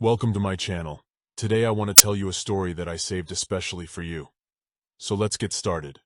Welcome to my channel. Today I want to tell you a story that I saved especially for you. So let's get started.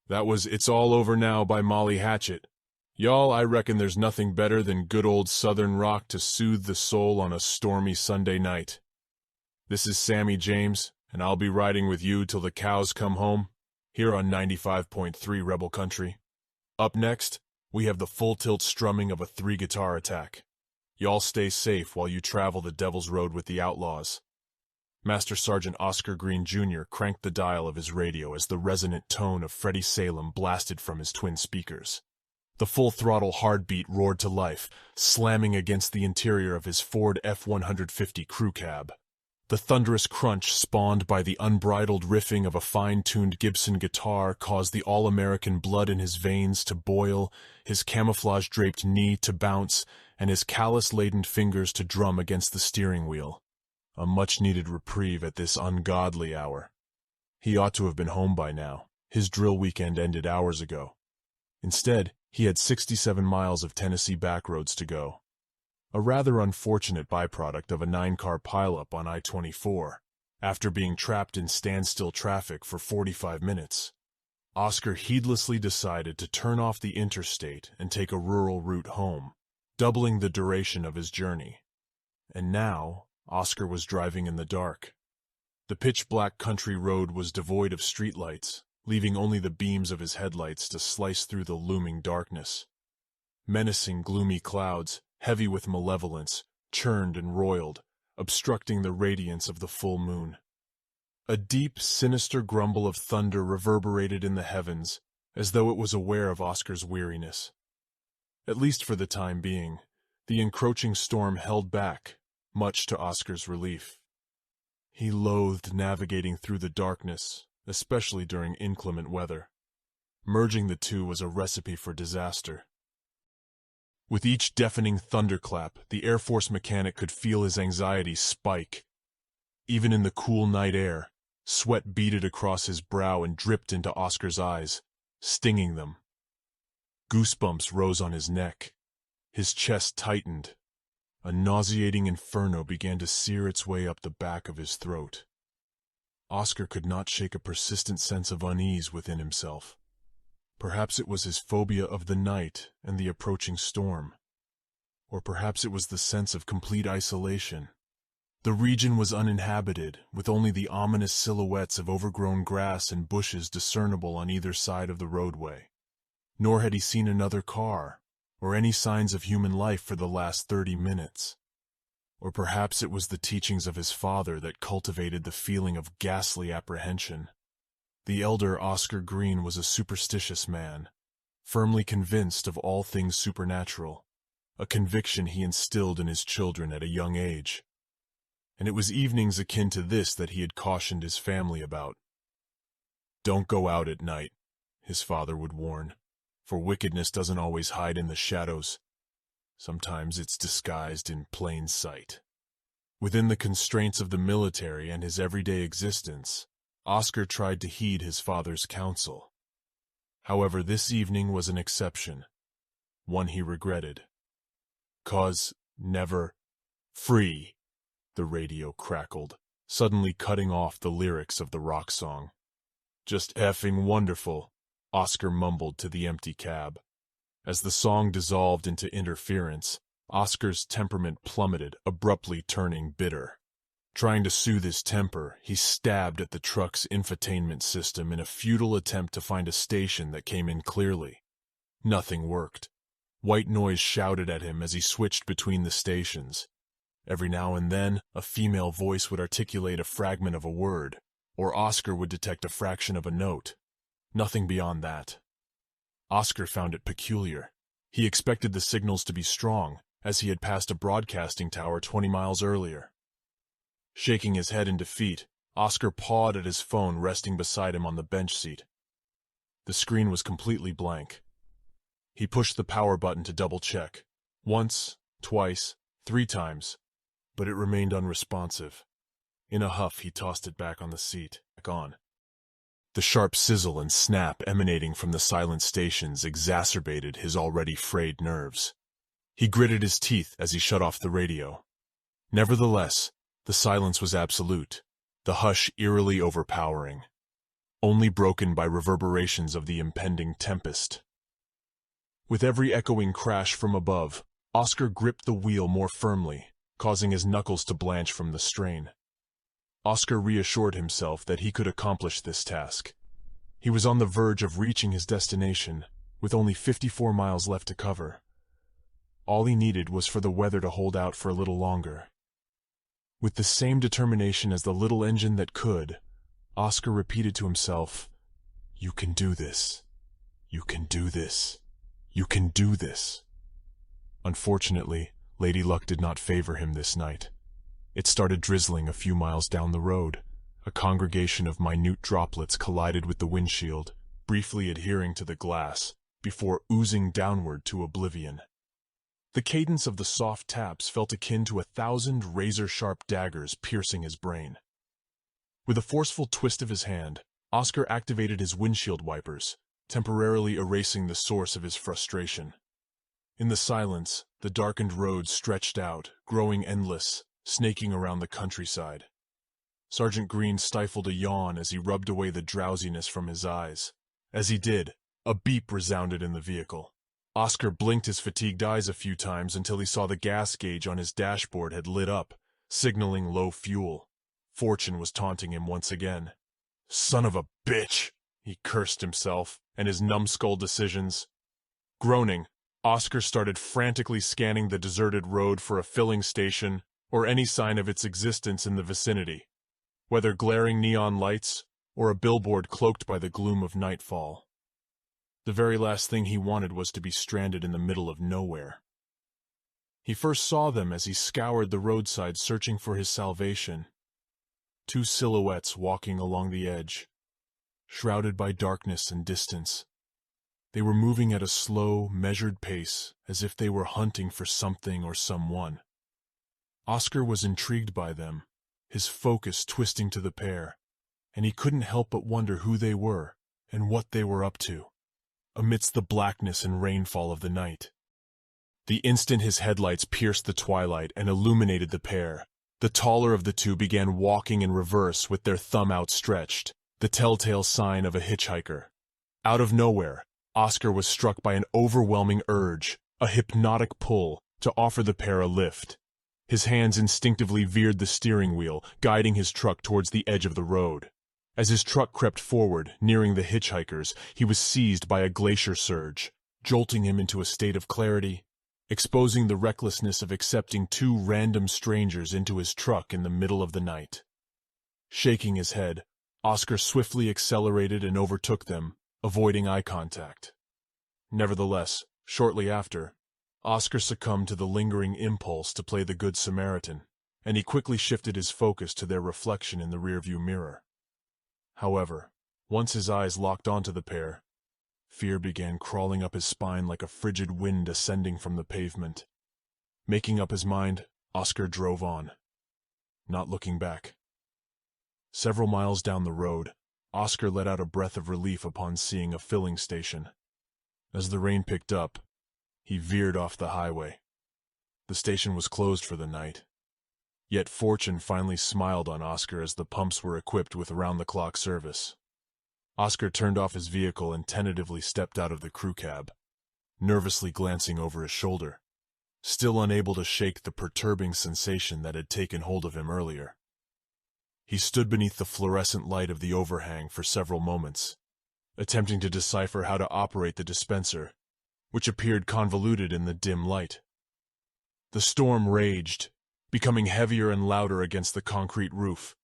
That was It's All Over Now by Molly Hatchet. Y'all, I reckon there's nothing better than good old southern rock to soothe the soul on a stormy Sunday night. This is Sammy James, and I'll be riding with you till the cows come home, here on 95.3 Rebel Country. Up next, we have the full tilt strumming of a 3-guitar attack. Y'all stay safe while you travel the Devil's Road with the Outlaws. Master Sergeant Oscar Green Jr. cranked the dial of his radio as the resonant tone of Freddie Salem blasted from his twin speakers. The full-throttle heartbeat roared to life, slamming against the interior of his Ford F-150 crew cab. The thunderous crunch spawned by the unbridled riffing of a fine-tuned Gibson guitar caused the all-American blood in his veins to boil, his camouflage-draped knee to bounce, and his callus-laden fingers to drum against the steering wheel. A much-needed reprieve at this ungodly hour. He ought to have been home by now. His drill weekend ended hours ago. Instead, he had 67 miles of Tennessee backroads to go. A rather unfortunate byproduct of a 9-car pileup on I-24. After being trapped in standstill traffic for 45 minutes, Oscar heedlessly decided to turn off the interstate and take a rural route home, doubling the duration of his journey. And now, Oscar was driving in the dark. The pitch-black country road was devoid of streetlights, leaving only the beams of his headlights to slice through the looming darkness. Menacing, gloomy clouds, heavy with malevolence, churned and roiled, obstructing the radiance of the full moon. A deep, sinister grumble of thunder reverberated in the heavens, as though it was aware of Oscar's weariness. At least for the time being, the encroaching storm held back, much to Oscar's relief. He loathed navigating through the darkness, especially during inclement weather. Merging the two was a recipe for disaster. With each deafening thunderclap, the Air Force mechanic could feel his anxiety spike. Even in the cool night air, sweat beaded across his brow and dripped into Oscar's eyes, stinging them. Goosebumps rose on his neck. His chest tightened. A nauseating inferno began to sear its way up the back of his throat. Oscar could not shake a persistent sense of unease within himself. Perhaps it was his phobia of the night and the approaching storm. Or perhaps it was the sense of complete isolation. The region was uninhabited, with only the ominous silhouettes of overgrown grass and bushes discernible on either side of the roadway. Nor had he seen another car, or any signs of human life for the last 30 minutes. Or perhaps it was the teachings of his father that cultivated the feeling of ghastly apprehension. The elder Oscar Green was a superstitious man, firmly convinced of all things supernatural, a conviction he instilled in his children at a young age. And it was evenings akin to this that he had cautioned his family about. "Don't go out at night," his father would warn, "for wickedness doesn't always hide in the shadows. Sometimes it's disguised in plain sight." Within the constraints of the military and his everyday existence, Oscar tried to heed his father's counsel. However, this evening was an exception, one he regretted. "'Cause never free," the radio crackled, suddenly cutting off the lyrics of the rock song. "Just effing wonderful," Oscar mumbled to the empty cab. As the song dissolved into interference, Oscar's temperament plummeted, abruptly turning bitter. Trying to soothe his temper, he stabbed at the truck's infotainment system in a futile attempt to find a station that came in clearly. Nothing worked. White noise shouted at him as he switched between the stations. Every now and then, a female voice would articulate a fragment of a word, or Oscar would detect a fraction of a note. Nothing beyond that. Oscar found it peculiar. He expected the signals to be strong, as he had passed a broadcasting tower 20 miles earlier. Shaking his head in defeat, Oscar pawed at his phone resting beside him on the bench seat. The screen was completely blank. He pushed the power button to double-check. Once, twice, 3 times, but it remained unresponsive. In a huff, he tossed it back on the seat. Back on. The sharp sizzle and snap emanating from the silent stations exacerbated his already frayed nerves. He gritted his teeth as he shut off the radio. Nevertheless, the silence was absolute, the hush eerily overpowering, only broken by reverberations of the impending tempest. With every echoing crash from above, Oscar gripped the wheel more firmly, causing his knuckles to blanch from the strain. Oscar reassured himself that he could accomplish this task. He was on the verge of reaching his destination, with only 54 miles left to cover. All he needed was for the weather to hold out for a little longer. With the same determination as the little engine that could, Oscar repeated to himself, "You can do this. You can do this. You can do this." Unfortunately, Lady Luck did not favor him this night. It started drizzling a few miles down the road. A congregation of minute droplets collided with the windshield, briefly adhering to the glass, before oozing downward to oblivion. The cadence of the soft taps felt akin to 1,000 razor-sharp daggers piercing his brain. With a forceful twist of his hand, Oscar activated his windshield wipers, temporarily erasing the source of his frustration. In the silence, the darkened road stretched out, growing endless, snaking around the countryside. Sergeant Green stifled a yawn as he rubbed away the drowsiness from his eyes. As he did, a beep resounded in the vehicle. Oscar blinked his fatigued eyes a few times until he saw the gas gauge on his dashboard had lit up, signaling low fuel. Fortune was taunting him once again. "Son of a bitch!" he cursed himself and his numbskull decisions. Groaning, Oscar started frantically scanning the deserted road for a filling station or any sign of its existence in the vicinity, whether glaring neon lights or a billboard cloaked by the gloom of nightfall. The very last thing he wanted was to be stranded in the middle of nowhere. He first saw them as he scoured the roadside searching for his salvation. Two silhouettes walking along the edge, shrouded by darkness and distance. They were moving at a slow, measured pace, as if they were hunting for something or someone. Oscar was intrigued by them, his focus twisting to the pair, and he couldn't help but wonder who they were and what they were up to, amidst the blackness and rainfall of the night. The instant his headlights pierced the twilight and illuminated the pair, the taller of the two began walking in reverse with their thumb outstretched, the telltale sign of a hitchhiker. Out of nowhere, Oscar was struck by an overwhelming urge, a hypnotic pull, to offer the pair a lift. His hands instinctively veered the steering wheel, guiding his truck towards the edge of the road. As his truck crept forward, nearing the hitchhikers, he was seized by a glacier surge, jolting him into a state of clarity, exposing the recklessness of accepting two random strangers into his truck in the middle of the night. Shaking his head, Oscar swiftly accelerated and overtook them, avoiding eye contact. Nevertheless, shortly after, Oscar succumbed to the lingering impulse to play the Good Samaritan, and he quickly shifted his focus to their reflection in the rearview mirror. However, once his eyes locked onto the pair, fear began crawling up his spine like a frigid wind ascending from the pavement. Making up his mind, Oscar drove on, not looking back. Several miles down the road, Oscar let out a breath of relief upon seeing a filling station. As the rain picked up, he veered off the highway. The station was closed for the night. Yet fortune finally smiled on Oscar as the pumps were equipped with round-the-clock service. Oscar turned off his vehicle and tentatively stepped out of the crew cab, nervously glancing over his shoulder, still unable to shake the perturbing sensation that had taken hold of him earlier. He stood beneath the fluorescent light of the overhang for several moments, attempting to decipher how to operate the dispenser, which appeared convoluted in the dim light. The storm raged, becoming heavier and louder against the concrete roof,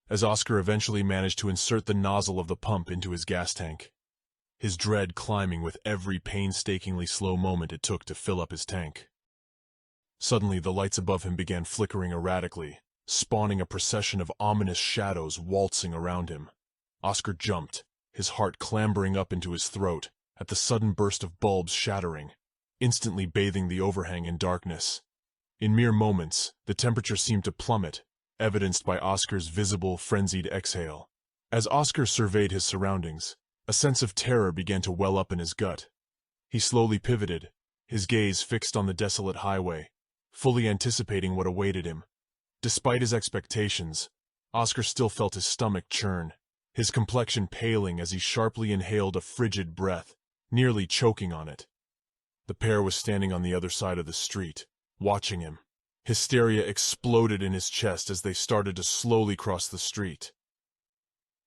as Oscar eventually managed to insert the nozzle of the pump into his gas tank, his dread climbing with every painstakingly slow moment it took to fill up his tank. Suddenly, the lights above him began flickering erratically, spawning a procession of ominous shadows waltzing around him. Oscar jumped, his heart clambering up into his throat, at the sudden burst of bulbs shattering, instantly bathing the overhang in darkness. In mere moments, the temperature seemed to plummet, evidenced by Oscar's visible, frenzied exhale. As Oscar surveyed his surroundings, a sense of terror began to well up in his gut. He slowly pivoted, his gaze fixed on the desolate highway, fully anticipating what awaited him, Despite his expectations, Oscar still felt his stomach churn, his complexion paling as he sharply inhaled a frigid breath, nearly choking on it. The pair was standing on the other side of the street, watching him. Hysteria exploded in his chest as they started to slowly cross the street.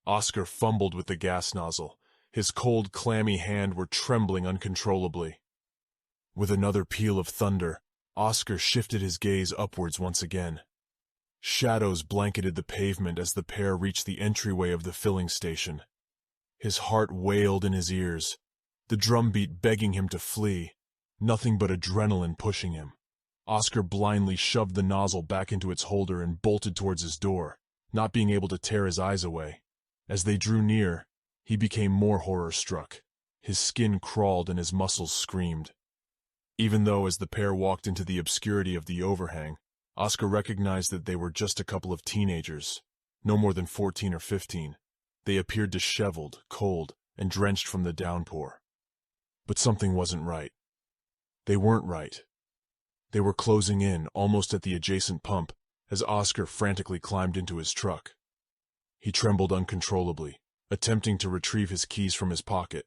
Oscar fumbled with the gas nozzle. His cold, clammy hand were trembling uncontrollably. With another peal of thunder, Oscar shifted his gaze upwards once again. Shadows blanketed the pavement as the pair reached the entryway of the filling station. His heart wailed in his ears, the drumbeat begging him to flee, nothing but adrenaline pushing him. Oscar blindly shoved the nozzle back into its holder and bolted towards his door, not being able to tear his eyes away. As they drew near, he became more horror-struck. His skin crawled and his muscles screamed. Even though, as the pair walked into the obscurity of the overhang, Oscar recognized that they were just a couple of teenagers, no more than 14 or 15. They appeared disheveled, cold, and drenched from the downpour. But something wasn't right. They weren't right. They were closing in, almost at the adjacent pump, as Oscar frantically climbed into his truck. He trembled uncontrollably, attempting to retrieve his keys from his pocket,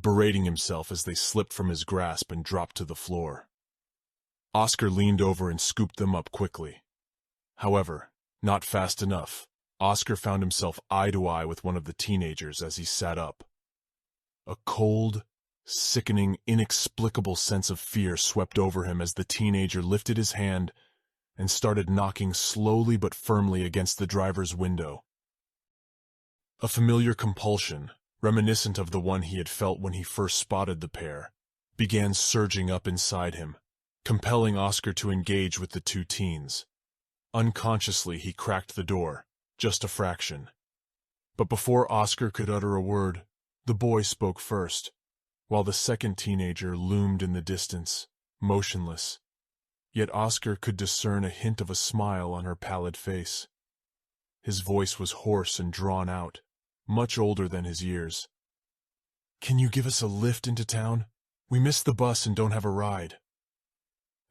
berating himself as they slipped from his grasp and dropped to the floor. Oscar leaned over and scooped them up quickly. However, not fast enough. Oscar found himself eye to eye with one of the teenagers as he sat up. A cold, sickening, inexplicable sense of fear swept over him as the teenager lifted his hand and started knocking slowly but firmly against the driver's window. A familiar compulsion, reminiscent of the one he had felt when he first spotted the pair, began surging up inside him, compelling Oscar to engage with the two teens. Unconsciously, he cracked the door, just a fraction. But before Oscar could utter a word, the boy spoke first, while the second teenager loomed in the distance, motionless. Yet Oscar could discern a hint of a smile on her pallid face. His voice was hoarse and drawn out, much older than his years. "Can you give us a lift into town? We missed the bus and don't have a ride."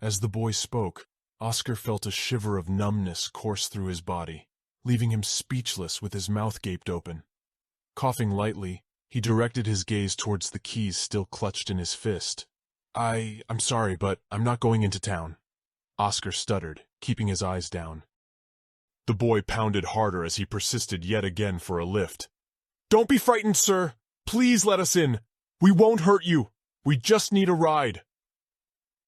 As the boy spoke, Oscar felt a shiver of numbness course through his body, leaving him speechless with his mouth gaped open. Coughing lightly, he directed his gaze towards the keys still clutched in his fist. I'm sorry, but I'm not going into town," Oscar stuttered, keeping his eyes down. The boy pounded harder as he persisted yet again for a lift. "Don't be frightened, sir. Please let us in. We won't hurt you. We just need a ride."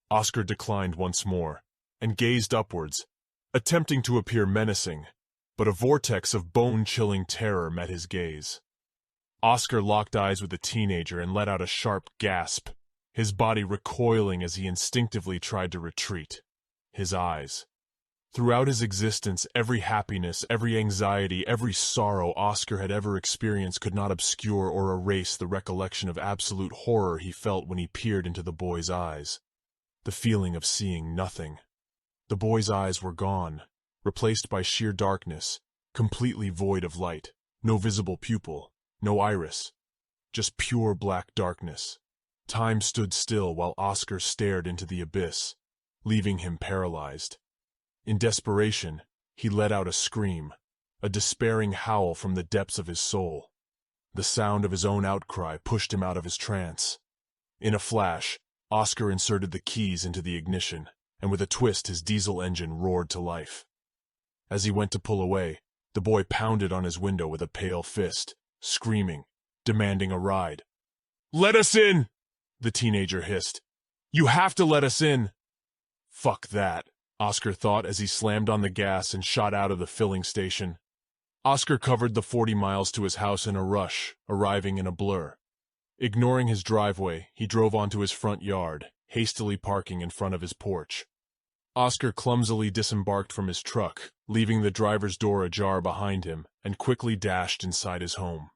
Oscar declined once more, and gazed upwards, attempting to appear menacing, but a vortex of bone-chilling terror met his gaze. Oscar locked eyes with the teenager and let out a sharp gasp, his body recoiling as he instinctively tried to retreat. His eyes. Throughout his existence, every happiness, every anxiety, every sorrow Oscar had ever experienced could not obscure or erase the recollection of absolute horror he felt when he peered into the boy's eyes. The feeling of seeing nothing. The boy's eyes were gone, replaced by sheer darkness, completely void of light, no visible pupil, no iris, just pure black darkness. Time stood still while Oscar stared into the abyss, leaving him paralyzed. In desperation, he let out a scream, a despairing howl from the depths of his soul. The sound of his own outcry pushed him out of his trance. In a flash, Oscar inserted the keys into the ignition, and with a twist his diesel engine roared to life. As he went to pull away, the boy pounded on his window with a pale fist, screaming, demanding a ride. "Let us in!" the teenager hissed. "You have to let us in!" "Fuck that," Oscar thought as he slammed on the gas and shot out of the filling station. Oscar covered the 40 miles to his house in a rush, arriving in a blur. Ignoring his driveway, he drove onto his front yard, hastily parking in front of his porch. Oscar clumsily disembarked from his truck, leaving the driver's door ajar behind him, and quickly dashed inside his home.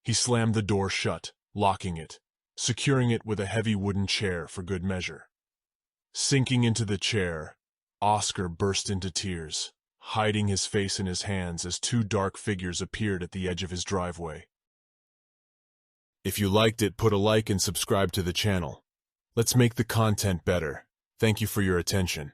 He slammed the door shut, locking it, securing it with a heavy wooden chair for good measure. Sinking into the chair, Oscar burst into tears, hiding his face in his hands as two dark figures appeared at the edge of his driveway. If you liked it, put a like and subscribe to the channel. Let's make the content better. Thank you for your attention.